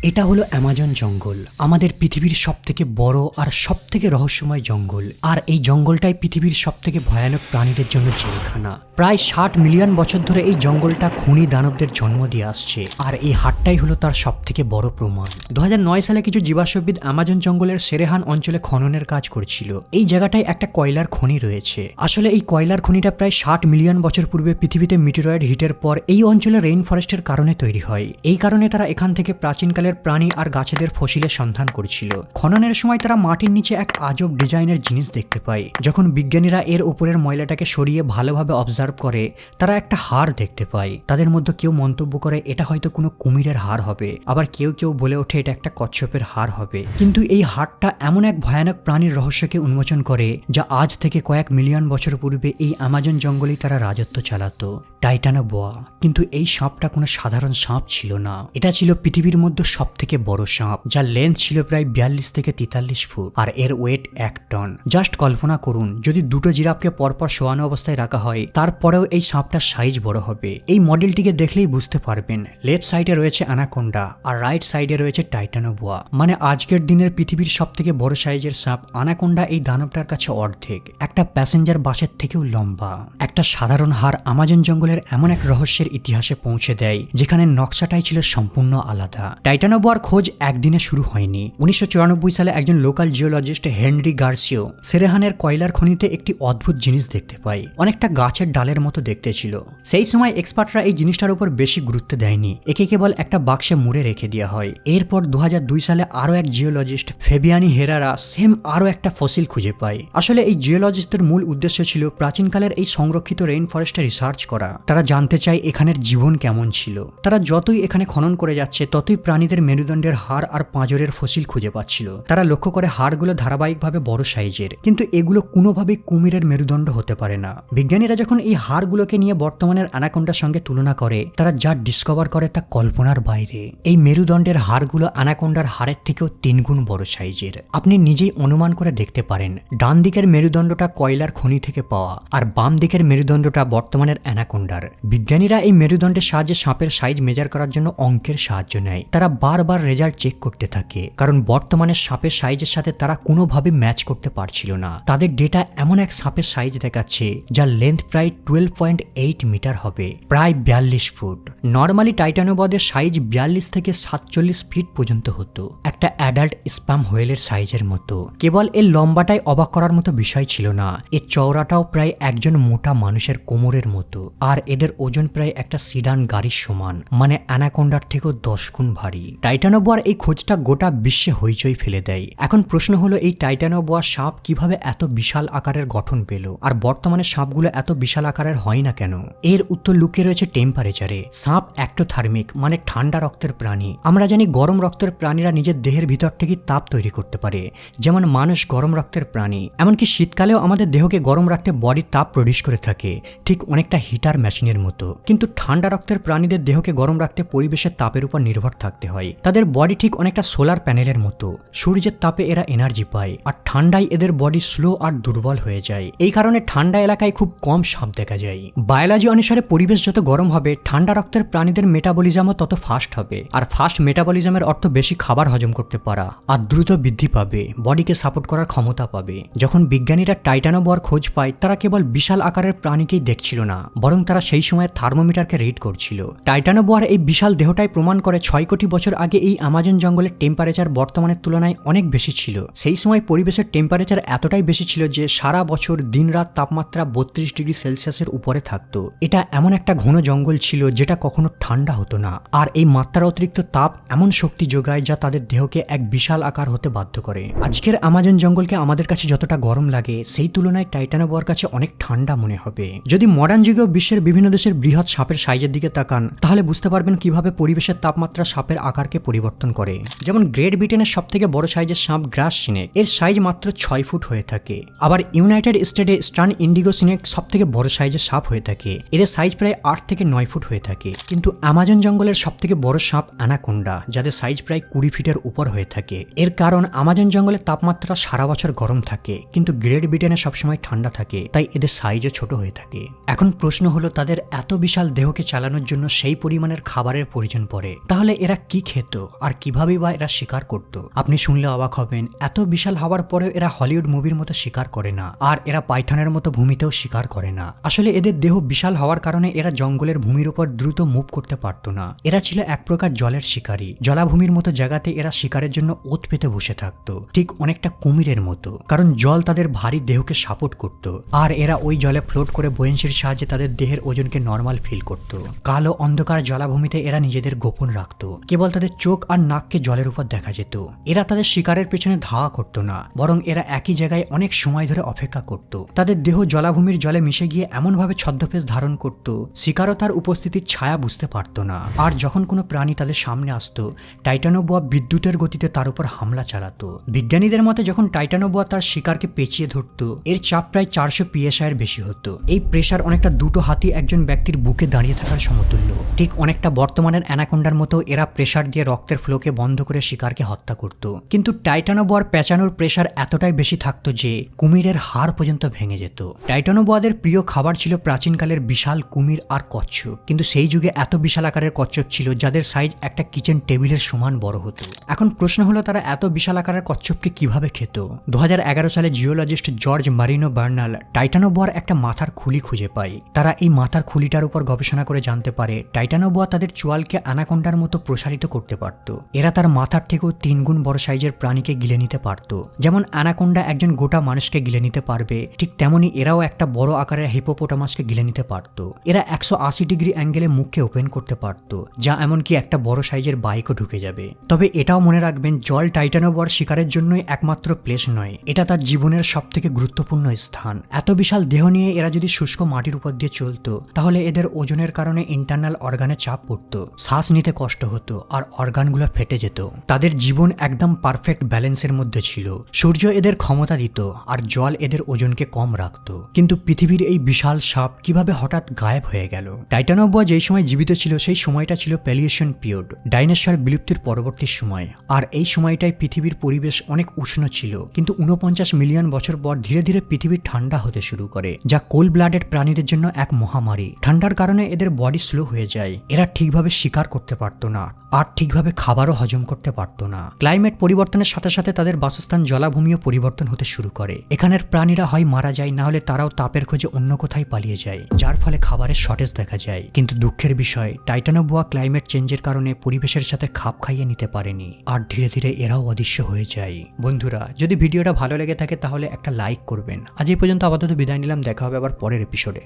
এটা হলো অ্যামাজন জঙ্গল, আমাদের পৃথিবীর সবথেকে বড় আর সবথেকে রহস্যময় জঙ্গল। আর এই জঙ্গলটাই পৃথিবীর সবথেকে ভয়ানক প্রাণীদের জন্য জেলখানা। প্রায় 60 মিলিয়ন বছর ধরে এই জঙ্গলটা খুনি দানবদের জন্ম দিয়ে আসছে, আর এই হাটটাই হলো তার সবথেকে বড় প্রমাণ। 2009 সালে কিছু জীবাশ্মবিদ অ্যামাজন জঙ্গলের সেরেহান অঞ্চলে খননের কাজ করছিল। এই জায়গাটায় একটা কয়লার খনি রয়েছে। আসলে এই কয়লার খনিটা প্রায় 60 মিলিয়ন বছর পূর্বে পৃথিবীতে মিটিরয়েড হিটের পর এই অঞ্চলে রেইন ফরেস্টের কারণে তৈরি হয়। এই কারণে তারা এখান থেকে প্রাচীনকালের প্রাণী আর গাছেদের ফসিলের সন্ধান করছিল। খননের সময় তারা মাটির নিচে এক আজব ডিজাইনের জিনিস দেখতে পায়। যখন বিজ্ঞানীরা এর উপরের ময়লাটাকে সরিয়ে ভালোভাবে অবজার্ভ করে, তারা একটা হাড় দেখতে পায়। তাদের মধ্যে কেউ মন্তব্য করে এটা হয়তো কোনো কুমিরের হাড় হবে, আবার কেউ কেউ বলে ওঠে এটা একটা কচ্ছপের হাড় হবে। কিন্তু এই হাড়টা এমন এক ভয়ানক প্রাণীর রহস্যকে উন্মোচন করে, যা আজ থেকে কয়েক মিলিয়ন বছর পূর্বে এই অ্যামাজন জঙ্গলেই তারা রাজত্ব চালাতো। টাইটানোবোয়া। কিন্তু এই সাপটা কোনো সাধারণ সাপ ছিল না, এটা ছিল পৃথিবীর মধ্যে সবথেকে বড় সাপ, যার লেন্থ ছিল প্রায় 42 থেকে 43 ফুট আর এর ওয়েট 1 টন। জাস্ট কল্পনা করুন, যদি দুটো জিরাফকে পরপর শোয়ানো অবস্থায় রাখা হয়, তারপরেও এই সাপটার সাইজ বড় হবে। এই মডেলটিকে দেখলেই বুঝতে পারবেন। লেফট সাইডে রয়েছে অ্যানাকোন্ডা আর রাইট সাইডে রয়েছে টাইটানোবোয়া। মানে আজকের দিনের পৃথিবীর সবথেকে বড় সাইজের সাপ অ্যানাকোন্ডা এই দানবটার কাছে অর্ধেক, একটা প্যাসেঞ্জার বাসের থেকেও লম্বা। একটা সাধারণ হাড় আমাজন জঙ্গলের এমন এক রহস্যের ইতিহাসে পৌঁছে দেয়, যেখানে নকশাটাই ছিল সম্পূর্ণ আলাদা। টাইটানোবোয়ার খোঁজ একদিনে শুরু হয়নি। 1994 সালে একজন লোকাল জিওলজিস্ট হেনরি গার্সিও সেরেহানের কয়লার খনিতে একটি অদ্ভুত জিনিস দেখতে পায়। অনেকটা গাছের ডালের মতো দেখতে ছিল। সেই সময় এক্সপার্টরা এই জিনিসটার উপর বেশি গুরুত্ব দেয়নি, একে কেবল একটা বাক্সে মুড়ে রেখে দেওয়া হয়। এরপর 2002 সালে আরো এক জিওলজিস্ট ফেবিয়ানি হেরারা সেম আরো একটা ফসিল খুঁজে পায়। আসলে এই জিওলজিস্টদের মূল উদ্দেশ্য ছিল প্রাচীনকালের এই সংরক্ষিত রেইন ফরেস্টে রিসার্চ করা। তারা জানতে চায় এখানের জীবন কেমন ছিল। তারা যতই এখানে খনন করে যাচ্ছে, ততই প্রাণীদের মেরুদণ্ডের হাড় আর পাঁজরের ফসিল খুঁজে পাচ্ছিল। তারা লক্ষ্য করে হাড়গুলো ধারাবাহিকভাবে বড় সাইজের, কিন্তু এগুলো কোনোভাবেই কুমিরের মেরুদণ্ড হতে পারে না। বিজ্ঞানীরা যখন এই হাড়গুলোকে নিয়ে বর্তমানের অ্যানাকোন্ডার সঙ্গে তুলনা করে, তারা যা ডিসকভার করে তা কল্পনার বাইরে। এই মেরুদণ্ডের হাড়গুলো অ্যানাকোন্ডার হাড়ের থেকেও 3 গুণ বড় সাইজের। আপনি নিজেই অনুমান করে দেখতে পারেন, ডান দিকের মেরুদণ্ডটা কয়লার খনি থেকে পাওয়া, আর বাম দিকের মেরুদণ্ডটা বর্তমানের অ্যানাকোন্ডার। বিজ্ঞানীরা এই মেরুদণ্ডের সাহায্যে সাপের সাইজ মেজার করার জন্য অঙ্কের সাহায্য নেয়। তারা বারবার রেজাল্ট চেক করতে থাকে, কারণ বর্তমানে সাপের সাইজের সাথে তারা কোনোভাবে ম্যাচ করতে পারছিল না। তাদের ডেটা এমন এক সাপের সাইজ দেখাচ্ছে, যার লেন্থ প্রায় 12.8 মিটার হবে, প্রায় 42 ফুট। নর্মালি টাইটানোবদের সাইজ 42 থেকে 47 ফিট পর্যন্ত হতো, একটা অ্যাডাল্ট স্পাম হোয়েলের সাইজের মতো। কেবল এর লম্বাটাই অবাক করার মতো বিষয় ছিল না, এর চওড়াটাও প্রায় একজন মোটা মানুষের কোমরের মতো, আর এদের ওজন প্রায় একটা সিডান গাড়ির সমান, মানে অ্যানাকোন্ডার থেকেও 10 গুণ ভারী। টাইটানোবোয়ার এই খোঁজটা গোটা বিশ্বে হইচই ফেলে দেয়। এখন প্রশ্ন হলো, এই টাইটানোবোয়া সাপ কিভাবে এত বিশাল আকারের গঠন পেল, আর বর্তমানে সাপগুলো এত বিশাল আকারের হয় না কেন? এর উত্তর লুকিয়ে রয়েছে টেম্পারেচারে। সাপ অ্যাক্টোথার্মিক, মানে ঠান্ডা রক্তের প্রাণী। আমরা জানি গরম রক্তের প্রাণীরা নিজের দেহের ভিতর থেকে তাপ তৈরি করতে পারে, যেমন মানুষ গরম রক্তের প্রাণী। এমনকি শীতকালেও আমাদের দেহকে গরম রাখতে বডি তাপ প্রডিউস করে থাকে, ঠিক অনেকটা হিটার মেশিনের মতো। কিন্তু ঠান্ডা রক্তের প্রাণীদের দেহকে গরম রাখতে পরিবেশের তাপের উপর নির্ভর থাকতে হয়। তাদের বডি ঠিক অনেকটা সোলার প্যানেলের মতো, সূর্যের তাপে এরা এনার্জি পায়, আর ঠান্ডায় এদের বডি স্লো আর দুর্বল হয়ে যায়। এই কারণে ঠান্ডা এলাকায় খুব কম সাপ দেখা যায়। বায়োলজি অনুসারে পরিবেশ যত গরম হবে, ঠান্ডা রক্তের প্রাণীদের মেটাবলিজমও তত ফাস্ট হবে, আর ফাস্ট মেটাবলিজমের অর্থ বেশি খাবার হজম করতে পারা, আর দ্রুত বৃদ্ধি পাবে, বডিকে সাপোর্ট করার ক্ষমতা পাবে। যখন বিজ্ঞানীরা টাইটানোবোয়ার খোঁজ পায়, তারা কেবল বিশাল আকারের প্রাণীকেই দেখছিল না, বরং তারা সেই সময় থার্মোমিটারকে রিড করছিল। টাইটানোবোয়ার এই বিশাল দেহটাই প্রমাণ করে 6 কোটি বছর আগে এই অ্যামাজন জঙ্গলের টেম্পারেচার বর্তমানের তুলনায় অনেক বেশি ছিল। সেই সময় পরিবেশের টেম্পারেচার এতটাই বেশি ছিল যে সারা বছর দিনরাত তাপমাত্রা 32 ডিগ্রি সেলসিয়াসের উপরে থাকতো। এটা এমন একটা ঘন জঙ্গল ছিল যেটা কখনো ঠান্ডা হতো না, আর এই মাত্রার অতিরিক্ত তাপ এমন শক্তি যোগায় যা তাদের দেহকে এক বিশাল আকার হতে বাধ্য করে। আজকের অ্যামাজন জঙ্গলকে আমাদের কাছে যতটা গরম লাগে, সেই তুলনায় টাইটানোবোয়ার কাছে অনেক ঠান্ডা মনে হবে। যদি মডার্ন যুগেও বিশ্বের বিভিন্ন দেশের বৃহৎ সাপের সাইজের দিকে তাকান, তাহলে বুঝতে পারবেন কিভাবে পরিবেশের তাপমাত্রা সাপের আকারকে পরিবর্তন করে। যেমন গ্রেট ব্রিটেনের সবথেকে বড় সাইজের সাপ গ্রাস সিনেক, এর সাইজ মাত্র 6 ফুট হয়ে থাকে। আবার ইউনাইটেড স্টেটে স্টার্ন ইন্ডিগো সিনেক সবথেকে বড় সাইজের সাপ হয়ে থাকে, এর সাইজ প্রায় 8 থেকে 9 ফুট হয়ে থাকে। কিন্তু অ্যামাজন জঙ্গলের সবথেকে বড় সাপ অ্যানাকোন্ডা, যাদের সাইজ প্রায় 20 ফিটের উপর হয়ে থাকে। এর কারণ অ্যামাজন জঙ্গলের তাপমাত্রা সারা বছর গরম থাকে, কিন্তু গ্রেট ব্রিটেনে সবসময় ঠান্ডা থাকে, তাই এদের সাইজও ছোট হয়ে থাকে। এখন প্রশ্ন হলো, তাদের এত বিশাল দেহকে চালানোর জন্য সেই পরিমাণের খাবারের প্রয়োজন পড়ে, তাহলে এরা কি খেত আর কিভাবেই বা এরা শিকার করত আপনি শুনলে অবাক হবেন। এত বিশাল হওয়ার পরেও এরা হলিউড মুভির মতো শিকার করে না, আর এরা পাইথনের মতো ভূমিতেও শিকার করে না। আসলে এদের দেহ বিশাল হওয়ার কারণে এরা জঙ্গলের ভূমির উপর দ্রুত মুভ করতে পারত না। এরা ছিল এক প্রকার জলের শিকারী। জলাভূমির মতো জায়গাতে এরা শিকারের জন্য ওত পেতে বসে থাকতো, ঠিক অনেকটা কুমিরের মতো, কারণ জল তাদের ভারী দেহকে সাপোর্ট করত। আর এরা ওই জলে ফ্লোট করে বয়েন্সির সাহায্যে তাদের দেহের ওজনকে নর্মাল ফিল করত। কালো অন্ধকার জলাভূমিতে এরা নিজেদের গোপন রাখত, কেবল তাদের চোখ আর নাককে জলের উপর দেখা যেত। এরা তাদের শিকারের পেছনে ধাওয়া করত না, বরং এরা একই জায়গায় অনেক সময় ধরে অপেক্ষা করত। তাদের দেহ জলাভূমির জলে মিশে গিয়ে এমনভাবে ছদ্মবেশ ধারণ করত, শিকারও তার উপস্থিতির ছায়া বুঝতে পারত না। আর যখন কোনো প্রাণী তাদের সামনে আসতো, টাইটানোবোয়া বিদ্যুতের গতিতে তার উপর হামলা চালাতো। বিজ্ঞানীদের মতে যখন টাইটানোবোয়া তার শিকারকে পেঁচিয়ে ধরত, এর চাপ প্রায় 400 PSI এর বেশি হতো। এই প্রেসার অনেকটা দুটো হাতি একজন ব্যক্তির বুকে দাঁড়িয়ে থাকার সমতুল্য। ঠিক অনেকটা বর্তমানের অ্যানাকোন্ডার মতো এরা প্রেসার দিয়ে রক্তের ফ্লোকে বন্ধ করে শিকারকে হত্যা করত। কিন্তু টাইটানোবোয়ার পেঁচানোর প্রেসার এতটাই বেশি থাকতো যে কুমিরের হাড় পর্যন্ত ভেঙে যেত। টাইটানোবোয়াদের প্রিয় খাবার ছিল প্রাচীনকালের বিশাল কুমির আর কচ্ছপ, কিন্তু সেই যুগে এত বিশাল আকারের কচ্ছপ ছিল যাদের সাইজ একটা কিচেন টেবিলের সমান বড় হতো। এখন প্রশ্ন হলো তারা এত বিশাল আকারের কচ্ছপকে কিভাবে খেত। 2011 সালে জিওলজিস্ট জর্জ মারিনো বার্নাল টাইটানোবোয়ার একটা মাথার খুলি খুঁজে পায়। তারা এই মাথার খুলিটার উপর গবেষণা করে জানতে পারে টাইটানোবোয়া তাদের চোয়ালকে অ্যানাকোন্ডার মতো প্রসারিত করতে পারত। এরা তার মাথার থেকেও 3 গুণ বড় সাইজের প্রাণীকে গিলে নিতে পারত। যেমন অ্যানাকোন্ডা একজন গোটা মানুষকে গিলে নিতে পারবে, ঠিক তেমনি এরাও একটা বড় আকারের হিপোপোটামাসকে গিলে নিতে পারত। এরা 180 ডিগ্রি অ্যাঙ্গেলে মুখকে ওপেন করতে পারত, যা এমনকি একটা বড় সাইজের বাইকও ঢুকে যাবে। তবে এটাও মনে রাখবেন, জল টাইটানোবোয়ার শিকারের জন্যই একমাত্র প্লেস নয়, এটা তার জীবনের সবথেকে গুরুত্বপূর্ণ স্থান। এত বিশাল দেহ নিয়ে এরা যদি শুষ্ক মাটির উপর দিয়ে চলতো, তাহলে এদের ওজনের কারণে ইন্টারনাল অর্গানে চাপ পড়তো, শ্বাস নিতে কষ্ট হতো আর অর্গানগুলো ফেটে যেত। তাদের জীবন একদম পারফেক্ট ব্যালেন্সের মধ্যে ছিল। সূর্য এদের ক্ষমতা দিত আর জল এদের ওজনকে কম রাখত। কিন্তু পৃথিবীর এই বিশাল সাপ কিভাবে হঠাৎ গায়েব হয়ে গেল? টাইটানোবোয়া যেই সময় জীবিত ছিল সেই সময়টা ছিল প্যালিয়েশন পিরিয়ড, ডাইনোসর বিলুপ্তির পরবর্তী সময়। আর এই সময়টায় পৃথিবীর পরিবেশ অনেক উষ্ণ ছিল, কিন্তু 49 মিলিয়ন বছর পর ধীরে ধীরে পৃথিবী ঠান্ডা হতে শুরু করে, যা কোল্ড ব্লাডেড প্রাণীদের জন্য এক মহামারী। ঠান্ডার কারণে এদের বডি স্লো হয়ে যায়, এরা ঠিকভাবে শিকার করতে পারতো না আর ঠিকভাবে খাবারও হজম করতে পারতো না। ক্লাইমেট পরিবর্তনের সাথে সাথে তাদের বাসস্থান জলাভূমিও পরিবর্তন হতে শুরু করে। এখানের প্রাণীরা হয় মারা যায়, না হলে তারাও তাপের খোঁজে অন্য কোথায় পালিয়ে যায়, যার ফলে খাবারের শর্টেজ দেখা যায়। কিন্তু দুঃখের বিষয়, টাইটানোবোয়া ক্লাইমেট চেঞ্জের কারণে পরিবেশের সাথে খাপ খাইয়ে নিতে পারেনি, আর ধীরে ধীরে এরাও অদৃশ্য হয়ে যায়। বন্ধুরা, যদি ভিডিওটা ভালো লেগে থাকে তাহলে একটা লাইক করবেন। আজ এই পর্যন্ত আপাতত বিদায় নিলাম, দেখা হবে আবার পরের এপিসোডে।